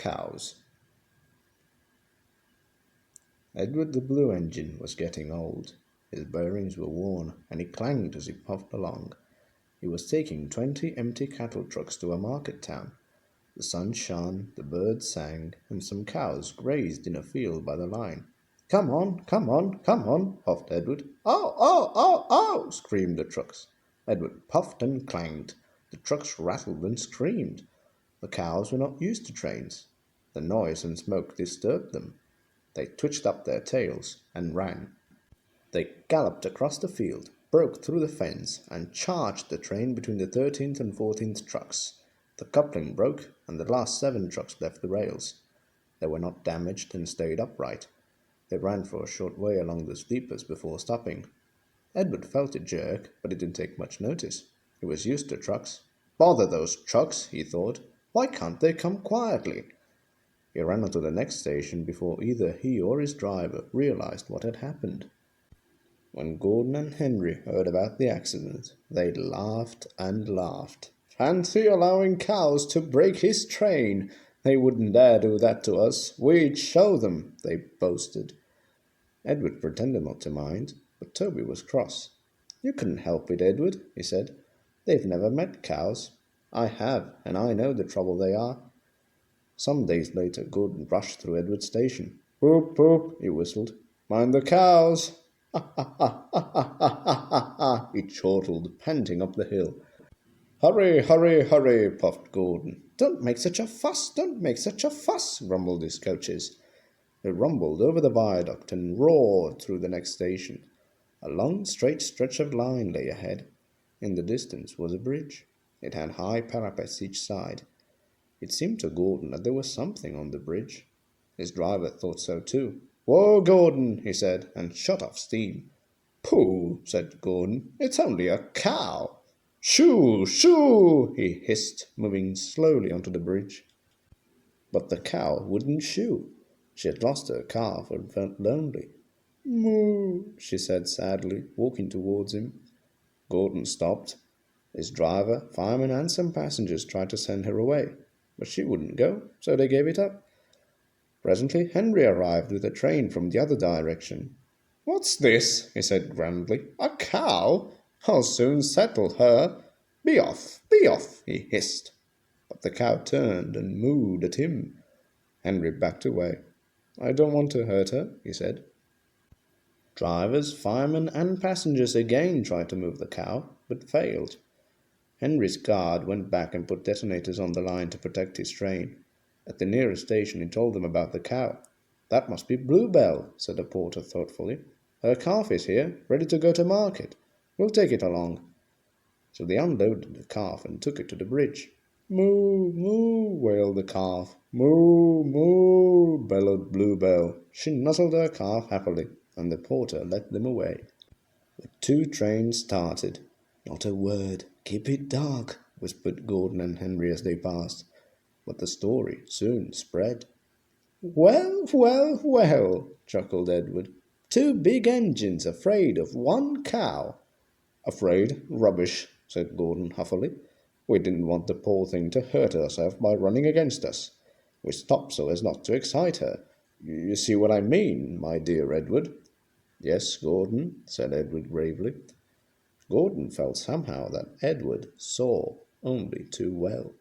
Cows. Edward the Blue Engine was getting old. His bearings were worn, and he clanged as he puffed along. He was taking 20 empty cattle trucks to a market town. The sun shone, the birds sang, and some cows grazed in a field by the line. "Come on, come on, come on," puffed Edward. "Oh, oh, oh, oh!" screamed the trucks. Edward puffed and clanged. The trucks rattled and screamed. The cows were not used to trains. The noise and smoke disturbed them. They twitched up their tails and ran. They galloped across the field, broke through the fence, and charged the train between the 13th and 14th trucks. The coupling broke, and the last 7 trucks left the rails. They were not damaged and stayed upright. They ran for a short way along the sleepers before stopping. Edward felt it jerk, but he didn't take much notice. He was used to trucks. "Bother those trucks," he thought. "Why can't they come quietly?" He ran on to the next station before either he or his driver realized what had happened. When Gordon and Henry heard about the accident, they laughed and laughed. "Fancy allowing cows to break his train! They wouldn't dare do that to us. We'd show them," they boasted. Edward pretended not to mind, but Toby was cross. "You couldn't help it, Edward," he said. "They've never met cows. I have, and I know the trouble they are." Some days later, Gordon rushed through Edward's station. "Poop, poop," he whistled. "Mind the cows!" "Ha, ha, ha, ha, ha, ha, ha, ha," he chortled, panting up the hill. "Hurry, hurry, hurry," puffed Gordon. "Don't make such a fuss, don't make such a fuss," grumbled his coaches. They rumbled over the viaduct and roared through the next station. A long, straight stretch of line lay ahead. In the distance was a bridge. It had high parapets each side. It seemed to Gordon that there was something on the bridge. His driver thought so too. "Whoa, Gordon," he said, and shut off steam. "Pooh," said Gordon, "it's only a cow." "Shoo, shoo," he hissed, moving slowly onto the bridge. But the cow wouldn't shoo. She had lost her calf and felt lonely. "Moo," she said sadly, walking towards him. Gordon stopped. His driver, fireman, and some passengers tried to send her away, but she wouldn't go, so they gave it up. Presently Henry arrived with a train from the other direction. "What's this?" he said grandly. "A cow? I'll soon settle her. Be off, he hissed. But the cow turned and mooed at him. Henry backed away. "I don't want to hurt her," he said. Drivers, firemen, and passengers again tried to move the cow, but failed. Henry's guard went back and put detonators on the line to protect his train. At the nearest station he told them about the cow. "That must be Bluebell," said the porter thoughtfully. "Her calf is here, ready to go to market. We'll take it along." So they unloaded the calf and took it to the bridge. "Moo, moo," wailed the calf. "Moo, moo," bellowed Bluebell. She nuzzled her calf happily, and the porter led them away. The 2 trains started. "Not a word. Keep it dark," whispered Gordon and Henry as they passed. But the story soon spread. "Well, well, well," chuckled Edward. 2 big engines afraid of 1 cow." "Afraid? Rubbish," said Gordon huffily. "We didn't want the poor thing to hurt herself by running against us. We stopped so as not to excite her. You see what I mean, my dear Edward?" "Yes, Gordon," said Edward gravely. Gordon felt somehow that Edward saw only too well.